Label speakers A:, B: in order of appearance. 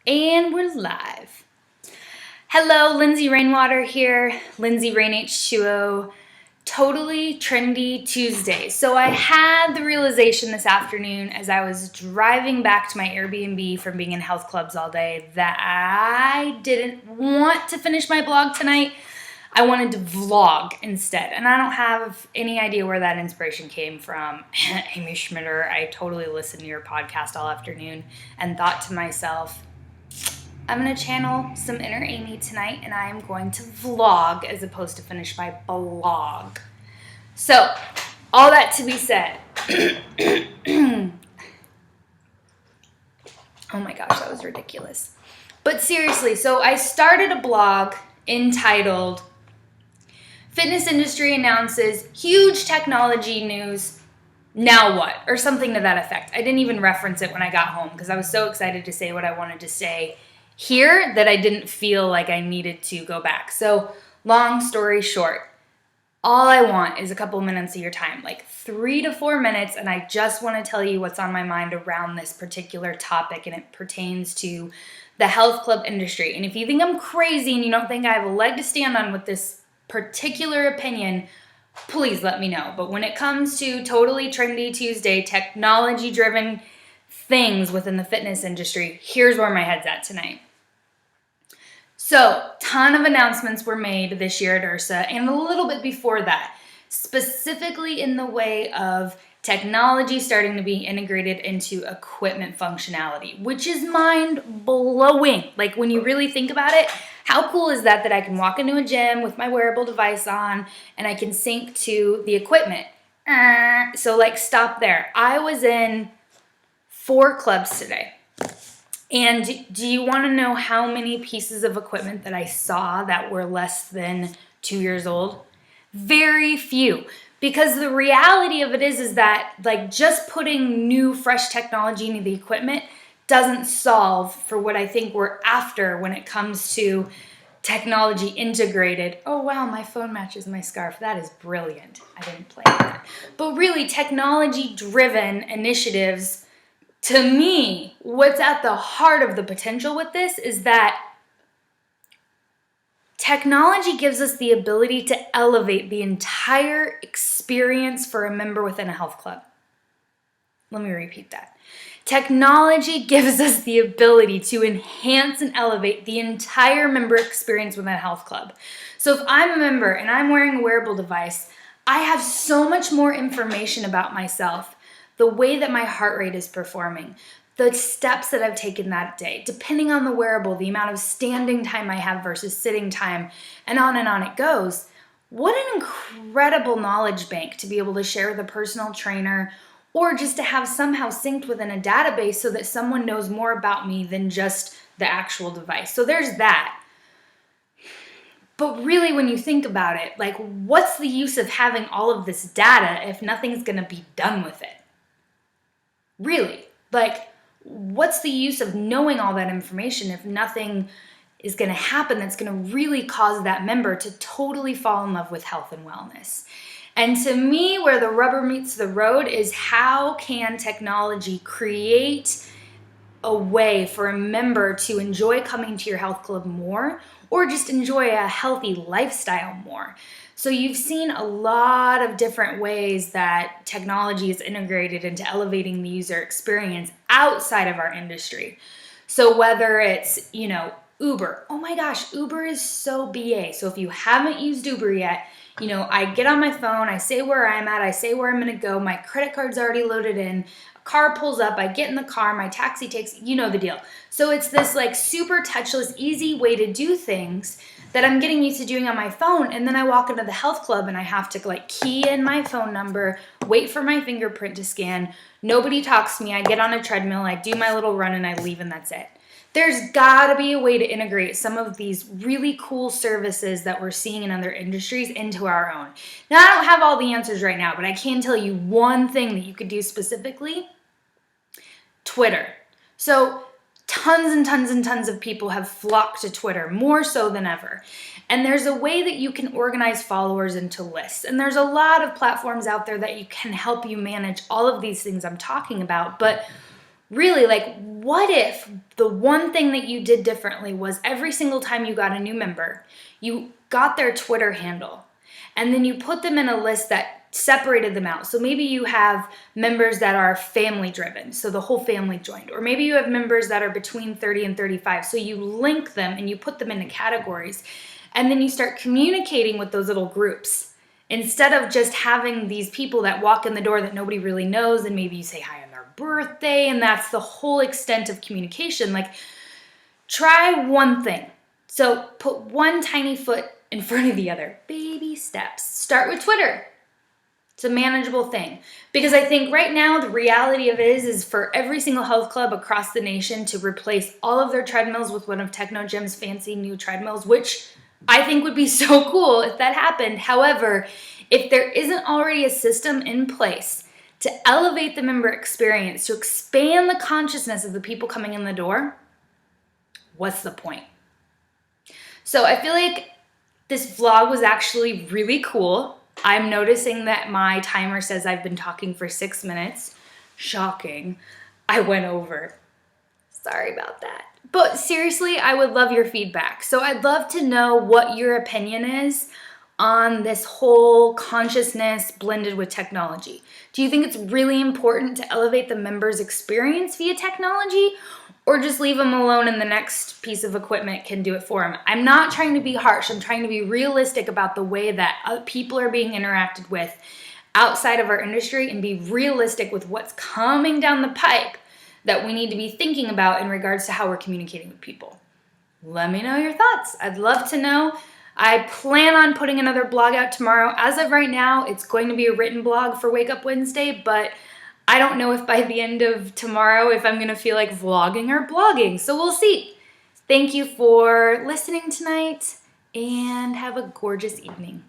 A: And we're live. Hello, Lindsay Rainwater here, Lindsay Rain H2O, totally trendy Tuesday. So I had the realization this afternoon as I was driving back to my Airbnb from being in health clubs all day that I didn't want to finish my blog tonight. I wanted to vlog instead, and I don't have any idea where that inspiration came from. Amy Schmitter, I totally listened to your podcast all afternoon and thought to myself, I'm going to channel some inner Amy tonight, and I am going to vlog as opposed to finish my blog. So, all that to be said. Oh my gosh, that was ridiculous. But seriously, so I started a blog entitled Fitness Industry Announces Huge Technology News, Now What? Or something to that effect. I didn't even reference it when I got home because I was so excited to say what I wanted to say here that I didn't feel like I needed to go back. So, long story short, all I want is a couple minutes of your time, like 3 to 4 minutes, and I just want to tell you what's on my mind around this particular topic, and it pertains to the health club industry. And if you think I'm crazy and you don't think I have a leg to stand on with this particular opinion, please let me know. But when it comes to totally trendy Tuesday, technology-driven things within the fitness industry, here's where my head's at tonight. So, ton of announcements were made this year at IHRSA and a little bit before that, specifically in the way of technology starting to be integrated into equipment functionality, which is mind-blowing. Like, when you really think about it, how cool is that I can walk into a gym with my wearable device on and I can sync to the equipment? So, stop there. I was in 4 clubs today. And do you want to know how many pieces of equipment that I saw that were less than 2 years old? Very few. Because the reality of it is that just putting new, fresh technology into the equipment doesn't solve for what I think we're after when it comes to technology integrated. Oh wow, my phone matches my scarf. That is brilliant. I didn't plan that. But really, technology-driven initiatives, to me, what's at the heart of the potential with this is that technology gives us the ability to elevate the entire experience for a member within a health club. Let me repeat that. Technology gives us the ability to enhance and elevate the entire member experience within a health club. So if I'm a member and I'm wearing a wearable device, I have so much more information about myself, the way that my heart rate is performing, the steps that I've taken that day, depending on the wearable, the amount of standing time I have versus sitting time, and on it goes. What an incredible knowledge bank to be able to share with a personal trainer or just to have somehow synced within a database so that someone knows more about me than just the actual device. So there's that. But really, when you think about it, what's the use of having all of this data if nothing's going to be done with it? Really, what's the use of knowing all that information if nothing is going to happen that's going to really cause that member to totally fall in love with health and wellness? And to me, where the rubber meets the road is how can technology create a way for a member to enjoy coming to your health club more or just enjoy a healthy lifestyle more. So you've seen a lot of different ways that technology is integrated into elevating the user experience outside of our industry. So whether it's, Uber. Oh my gosh, Uber is so BA. So if you haven't used Uber yet, I get on my phone, I say where I'm at, I say where I'm going to go, my credit card's already loaded in, a car pulls up, I get in the car, my taxi takes, you know the deal. So it's this super touchless, easy way to do things that I'm getting used to doing on my phone, and then I walk into the health club and I have to key in my phone number, wait for my fingerprint to scan, nobody talks to me, I get on a treadmill, I do my little run and I leave and that's it. There's gotta be a way to integrate some of these really cool services that we're seeing in other industries into our own. Now, I don't have all the answers right now, but I can tell you one thing that you could do specifically: Twitter. So tons and tons and tons of people have flocked to Twitter, more so than ever. And there's a way that you can organize followers into lists. And there's a lot of platforms out there that you can help you manage all of these things I'm talking about. But Really, like, what if the one thing that you did differently was every single time you got a new member, you got their Twitter handle, and then you put them in a list that separated them out. So maybe you have members that are family driven, so the whole family joined. Or maybe you have members that are between 30 and 35, so you link them and you put them into categories. And then you start communicating with those little groups. Instead of just having these people that walk in the door that nobody really knows, and maybe you say hi on their birthday, and that's the whole extent of communication. Like, try one thing. So put one tiny foot in front of the other. Baby steps. Start with Twitter. It's a manageable thing. Because I think right now the reality of it is for every single health club across the nation to replace all of their treadmills with one of Technogym's fancy new treadmills, which I think would be so cool if that happened. However, if there isn't already a system in place to elevate the member experience, to expand the consciousness of the people coming in the door, what's the point? So I feel like this vlog was actually really cool. I'm noticing that my timer says I've been talking for 6 minutes. Shocking. I went over. Sorry about that. But seriously, I would love your feedback. So I'd love to know what your opinion is on this whole consciousness blended with technology. Do you think it's really important to elevate the member's experience via technology, or just leave them alone and the next piece of equipment can do it for them? I'm not trying to be harsh. I'm trying to be realistic about the way that people are being interacted with outside of our industry, and be realistic with what's coming down the pipe that we need to be thinking about in regards to how we're communicating with people. Let me know your thoughts. I'd love to know. I plan on putting another blog out tomorrow. As of right now, it's going to be a written blog for Wake Up Wednesday, but I don't know if by the end of tomorrow if I'm going to feel like vlogging or blogging, so we'll see. Thank you for listening tonight, and have a gorgeous evening.